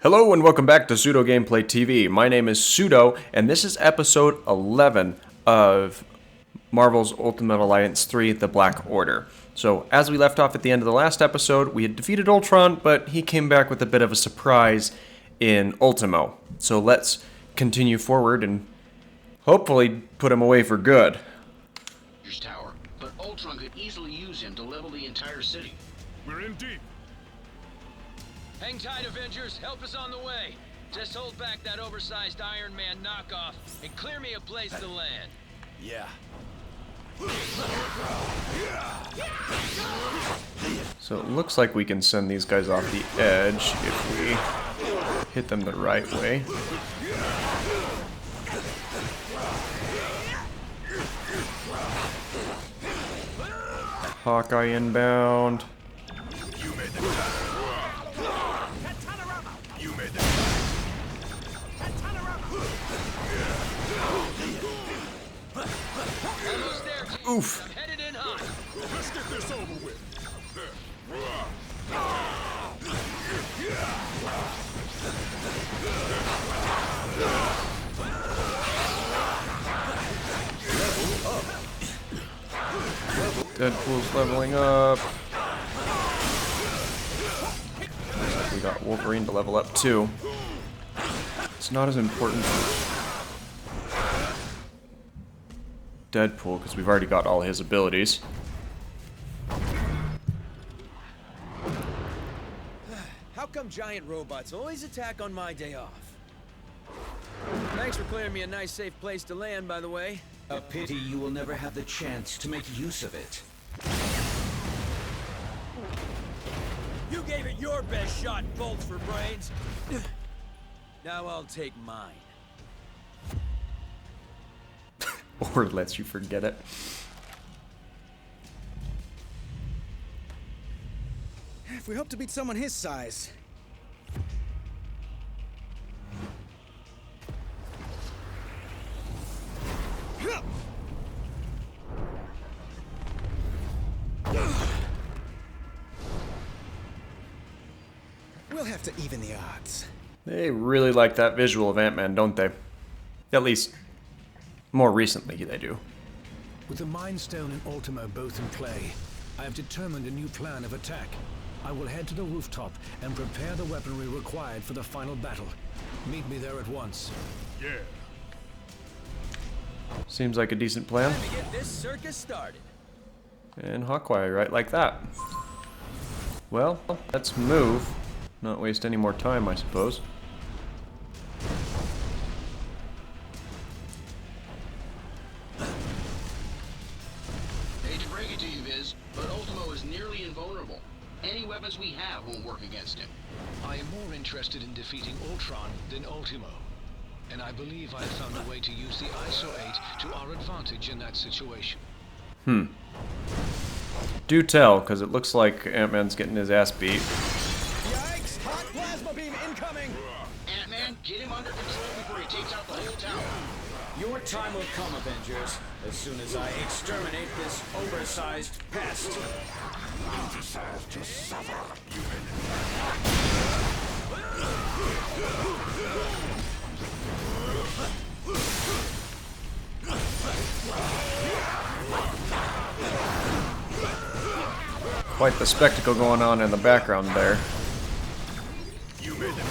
Hello and welcome back to Pseudo Gameplay TV. My name is Pseudo, and this is episode 11 of Marvel's Ultimate Alliance 3, The Black Order. So, as we left off at the end of the last episode, we had defeated Ultron, but he came back with a bit of a surprise in Ultimo. So let's continue forward and hopefully put him away for good. Tower, but Ultron could easily use him to level the entire city. We're in deep. Hang tight, Avengers. Help is on the way. Just hold back that oversized Iron Man knockoff and clear me a place to land. Yeah. So it looks like we can send these guys off the edge if we hit them the right way. Hawkeye inbound. Oof. I'm headed in hot. Let's get this over with. Deadpool's leveling up. We got Wolverine to level up too. It's not as important for Deadpool because we've already got all his abilities. How come giant robots always attack on my day off? Thanks for clearing me a nice safe place to land, by the way. A pity you will never have the chance to make use of it. You gave it your best shot, bolts for brains. Now I'll take mine. Or lets you forget it. If we hope to beat someone his size. We'll have to even the odds. They really like that visual of Ant-Man, don't they? At least, more recently they do. With the Mind Stone and Ultimo both in play, I have determined a new plan of attack. I will head to the rooftop and prepare the weaponry required for the final battle. Meet me there at once. Yeah. Seems like a decent plan. Time to get this circus started. And Hawkeye right like that. Well, let's move. Not waste any more time, I suppose. Hate to break it to you, Viz, but Ultimo is nearly invulnerable. Any weapons we have won't work against him. I am more interested in defeating Ultron than Ultimo. And I believe I have found a way to use the ISO 8 to our advantage in that situation. Do tell, because it looks like Ant-Man's getting his ass beat. Yikes! Hot plasma beam incoming! Ant-Man, get him under control before he takes out the whole tower. Your time will come, Avengers, as soon as I exterminate this oversized pest. You deserve to suffer. Quite the spectacle going on in the background there. You made them.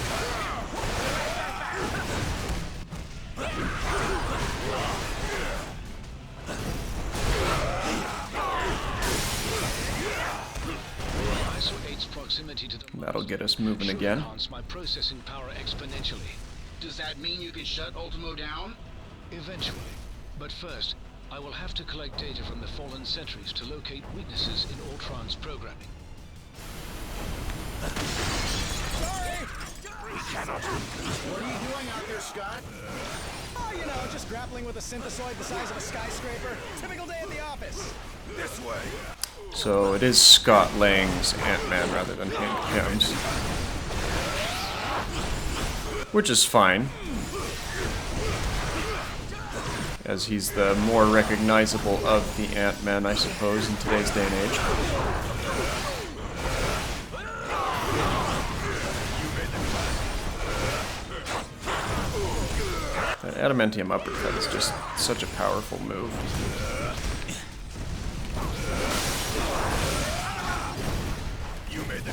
ISO 8's proximity to the That'll get us moving again. enhance my processing power exponentially. Does that mean you can shut Ultimo down? Eventually. But first, I will have to collect data from the fallen sentries to locate weaknesses in Ultron's programming. Sorry! What are you doing out there, Scott? Oh, you know, just grappling with a synthesoid the size of a skyscraper. Typical day at the office. This way. So it is Scott Lang's Ant-Man rather than Hank Pym's. Which is fine, as he's the more recognizable of the Ant-Man, I suppose, in today's day and age. Adamantium Uppercut is just such a powerful move. You made the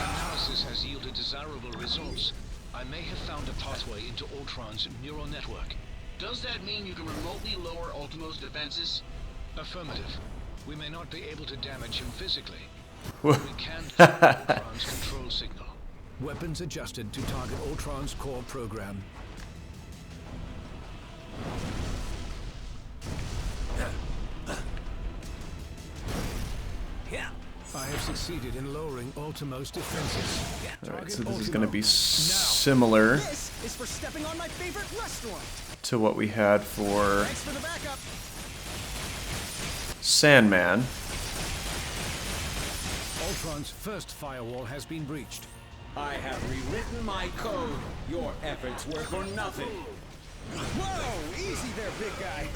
Analysis has yielded desirable results. I may have found a pathway into Ultron's neural network. Does that mean you can remotely lower Ultimo's defenses? Affirmative. We may not be able to damage him physically. Whoa. We can target Ultron's control signal. Weapons adjusted to target Ultron's core program. I have succeeded in lowering Ultimo's defenses. Alright, so this is going to be similar This is for stepping on my favorite restaurant. to what we had for Thanks for the backup. Sandman. Ultron's first firewall has been breached. I have rewritten my code. Your efforts were for nothing. Whoa, easy there, big guy.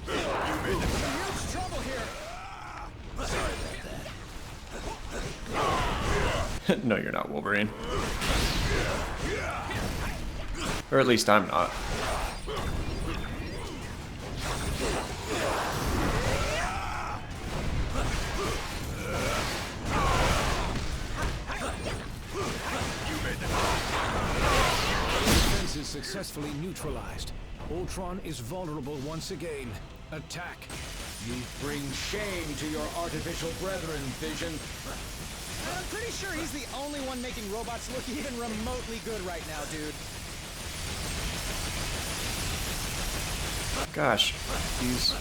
Huge trouble here. No, you're not Wolverine. Or at least I'm not. Defense is successfully neutralized. Ultron is vulnerable once again. Attack. You bring shame to your artificial brethren, Vision. I'm pretty sure he's the only one making robots look even remotely good right now, dude. Gosh, these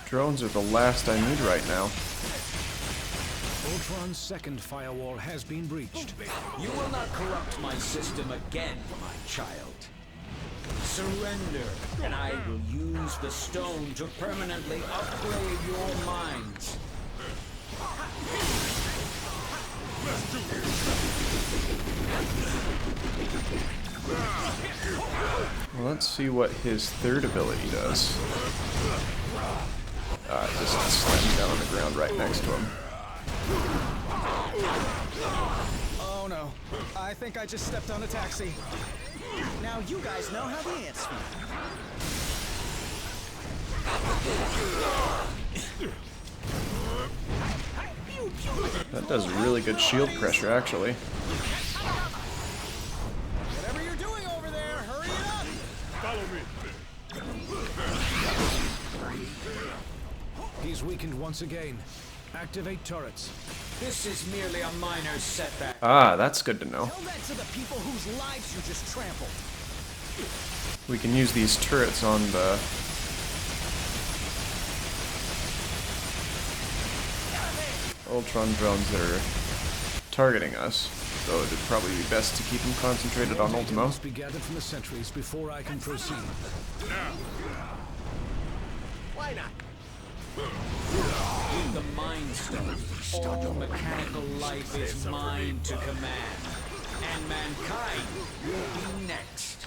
drones are the last I need right now. Ultron's second firewall has been breached. You will not corrupt my system again, my child. Surrender, and I will use the stone to permanently upgrade your minds. Well, let's see what his third ability does. Just slam down on the ground right next to him. Oh no, I think I just stepped on a taxi. Now you guys know how the ants feel. That does really good shield pressure, actually. Whatever you're doing over there, hurry it up! follow me. He's weakened once again. Activate turrets. This is merely a minor setback. Ah, that's good to know. Tell that to the people whose lives you just trampled. We can use these turrets on the... Ultron drones that are targeting us, so it'd probably be best to keep them concentrated on Ultimo. Must be gathered from the sentries before I can proceed. Why not? With the Mind Stone, all mechanical life is mine to command. And mankind will be next.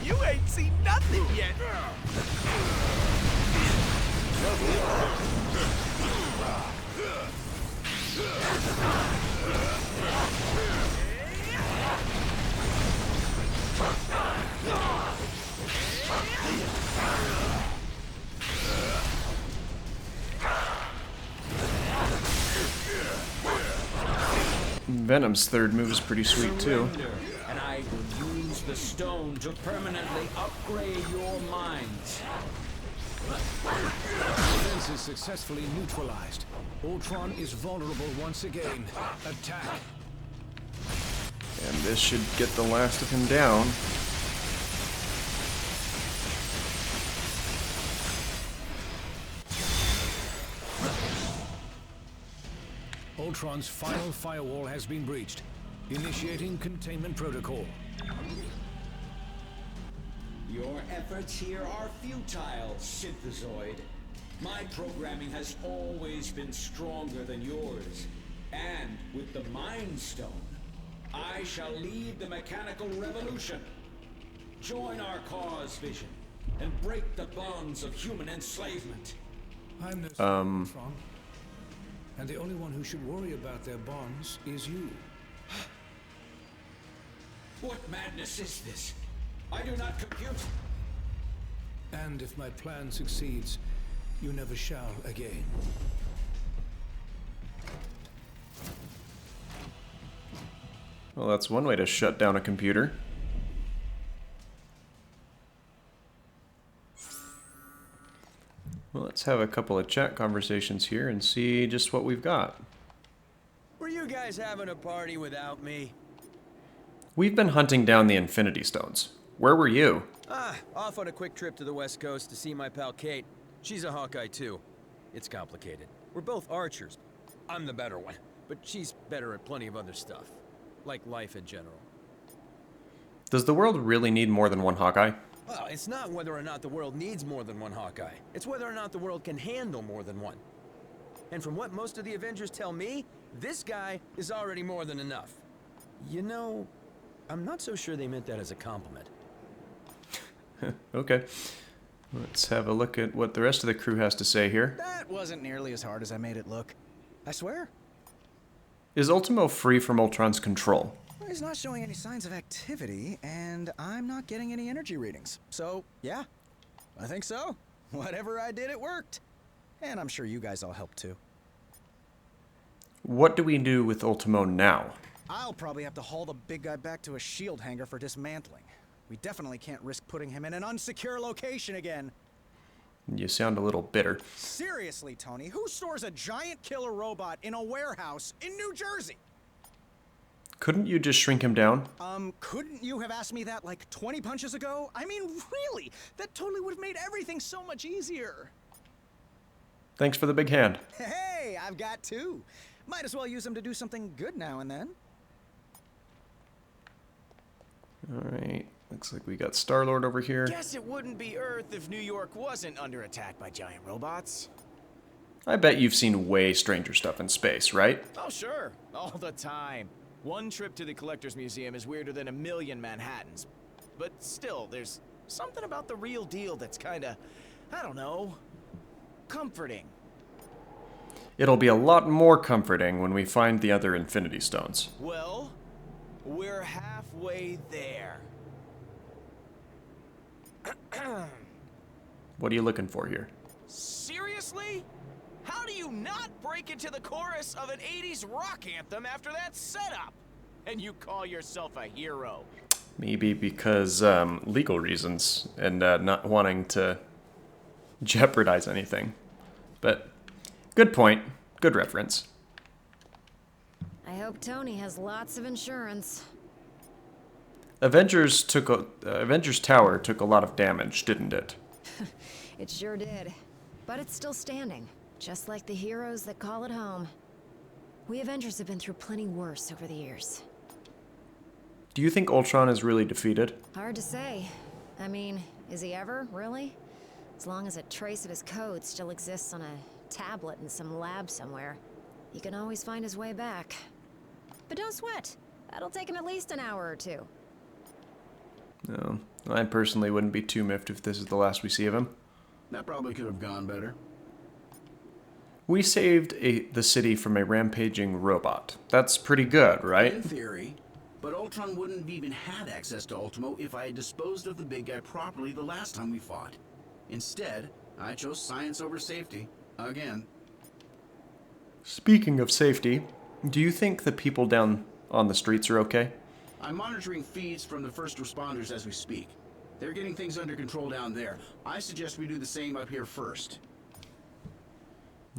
You ain't seen nothing yet. Venom's third move is pretty sweet, too. Surrender, and I will use the stone to permanently upgrade your minds. Defense is successfully neutralized. Ultron is vulnerable once again. Attack. And this should get the last of him down. Ultron's final firewall has been breached. Initiating containment protocol. Your efforts here are futile, Synthezoid. My programming has always been stronger than yours. And with the Mind Stone, I shall lead the mechanical revolution. Join our cause, Vision, and break the bonds of human enslavement. I'm no Ultron. And the only one who should worry about their bonds is you. What madness is this? I do not compute. And if my plan succeeds, you never shall again. Well, that's one way to shut down a computer. Well, let's have a couple of chat conversations here and see just what we've got. Were you guys having a party without me? We've been hunting down the Infinity Stones. Where were you? Off on a quick trip to the West Coast to see my pal Kate. She's a Hawkeye too. It's complicated. We're both archers. I'm the better one, but she's better at plenty of other stuff. Like life in general. Does the world really need more than one Hawkeye? Well, it's not whether or not the world needs more than one Hawkeye. It's whether or not the world can handle more than one. And from what most of the Avengers tell me, this guy is already more than enough. You know, I'm not so sure they meant that as a compliment. Okay. Let's have a look at what the rest of the crew has to say here. That wasn't nearly as hard as I made it look. I swear. Is Ultimo free from Ultron's control? Well, he's not showing any signs of activity, and I'm not getting any energy readings. So, yeah, I think so. Whatever I did, it worked. And I'm sure you guys all helped too. What do we do with Ultimo now? I'll probably have to haul the big guy back to a shield hangar for dismantling. We definitely can't risk putting him in an unsecure location again. You sound a little bitter. Seriously, Tony, who stores a giant killer robot in a warehouse in New Jersey? Couldn't you just shrink him down? Couldn't you have asked me that like 20 punches ago? I mean, really, that totally would have made everything so much easier. Thanks for the big hand. Hey, I've got two. Might as well use them to do something good now and then. Alright, looks like we got Star-Lord over here. Guess it wouldn't be Earth if New York wasn't under attack by giant robots. I bet you've seen way stranger stuff in space, right? Oh, sure. All the time. One trip to the Collector's Museum is weirder than a million Manhattans. But still, there's something about the real deal that's kinda, I don't know, comforting. It'll be a lot more comforting when we find the other Infinity Stones. Well, we're halfway there. What are you looking for here? Seriously? How do you not break into the chorus of an 80s rock anthem after that setup? And you call yourself a hero? Maybe because legal reasons and not wanting to jeopardize anything. But good point. Good reference. I hope Tony has lots of insurance. Avengers Tower took a lot of damage, didn't it? It sure did. But it's still standing, just like the heroes that call it home. We Avengers have been through plenty worse over the years. Do you think Ultron is really defeated? Hard to say. I mean, is he ever, really? As long as a trace of his code still exists on a tablet in some lab somewhere, he can always find his way back. But don't sweat. That'll take him at least an hour or two. No, I personally wouldn't be too miffed if this is the last we see of him. That probably could have gone better. We saved the city from a rampaging robot. That's pretty good, right? In theory. But Ultron wouldn't have even had access to Ultimo if I had disposed of the big guy properly the last time we fought. Instead, I chose science over safety. Again. Speaking of safety, do you think the people down on the streets are okay? I'm monitoring feeds from the first responders as we speak. They're getting things under control down there. I suggest we do the same up here first.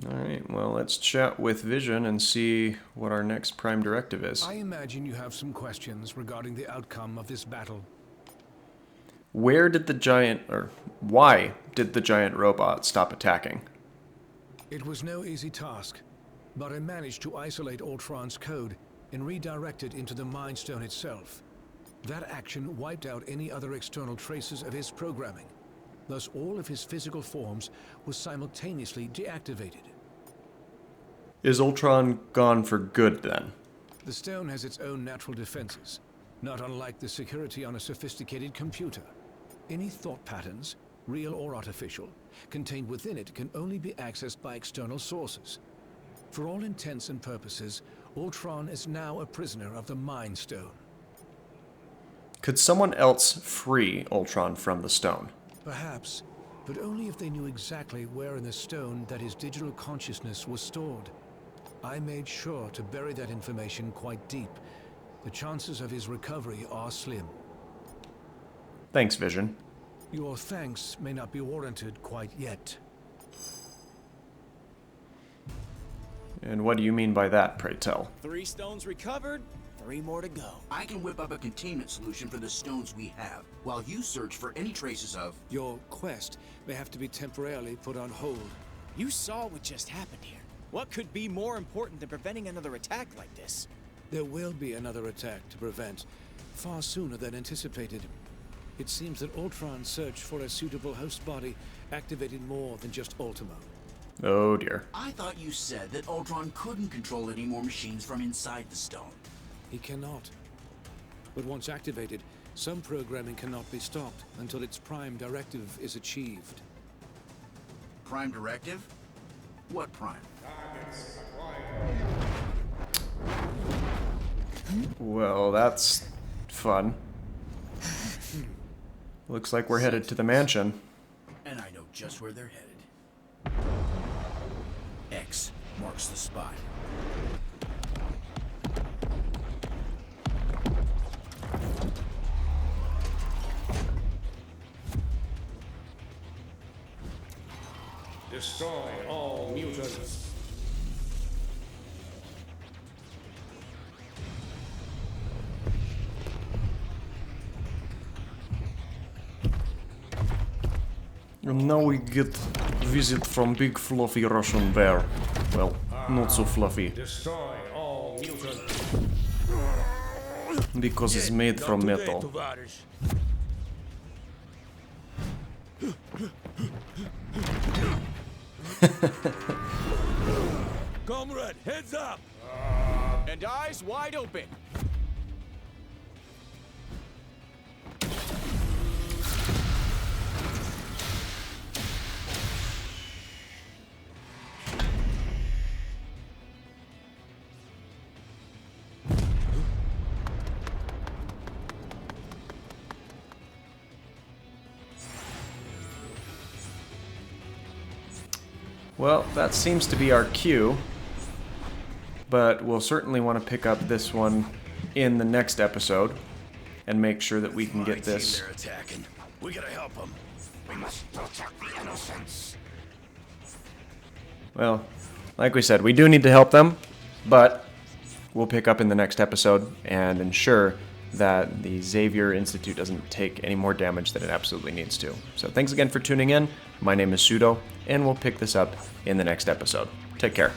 Alright, well, let's chat with Vision and see what our next prime directive is. I imagine you have some questions regarding the outcome of this battle. Why did the giant robot stop attacking? It was no easy task, but I managed to isolate Ultron's code and redirect it into the Mind Stone itself. That action wiped out any other external traces of his programming. Thus, all of his physical forms were simultaneously deactivated. Is Ultron gone for good then? The stone has its own natural defenses, not unlike the security on a sophisticated computer. Any thought patterns, real or artificial, contained within it can only be accessed by external sources. For all intents and purposes, Ultron is now a prisoner of the Mind Stone. Could someone else free Ultron from the stone? Perhaps, but only if they knew exactly where in the stone that his digital consciousness was stored. I made sure to bury that information quite deep. The chances of his recovery are slim. Thanks, Vision. Your thanks may not be warranted quite yet. And what do you mean by that, pray tell? 3 stones recovered, 3 more to go. I can whip up a containment solution for the stones we have, while you search for any traces of... Your quest may have to be temporarily put on hold. You saw what just happened here. What could be more important than preventing another attack like this? There will be another attack to prevent, far sooner than anticipated. It seems that Ultron's search for a suitable host body activated more than just Ultimo. Oh dear. I thought you said that Ultron couldn't control any more machines from inside the stone. He cannot. But once activated, some programming cannot be stopped until its prime directive is achieved. Prime directive? What prime? Well, that's fun. Looks like we're headed to the mansion. And I know just where they're headed. X marks the spot. Destroy all mutants. And now we get visit from big fluffy Russian bear. Well, not so fluffy. Destroy all mutants. Because it's made from metal. Comrade, heads up! And eyes wide open. Well, that seems to be our cue, but we'll certainly want to pick up this one in the next episode and make sure that we can get this. They're attacking. We gotta help them. We must protect the innocents. Well, like we said, we do need to help them, but we'll pick up in the next episode and ensure that the Xavier Institute doesn't take any more damage than it absolutely needs to. So thanks again for tuning in. My name is Pseudo, and we'll pick this up in the next episode. Take care.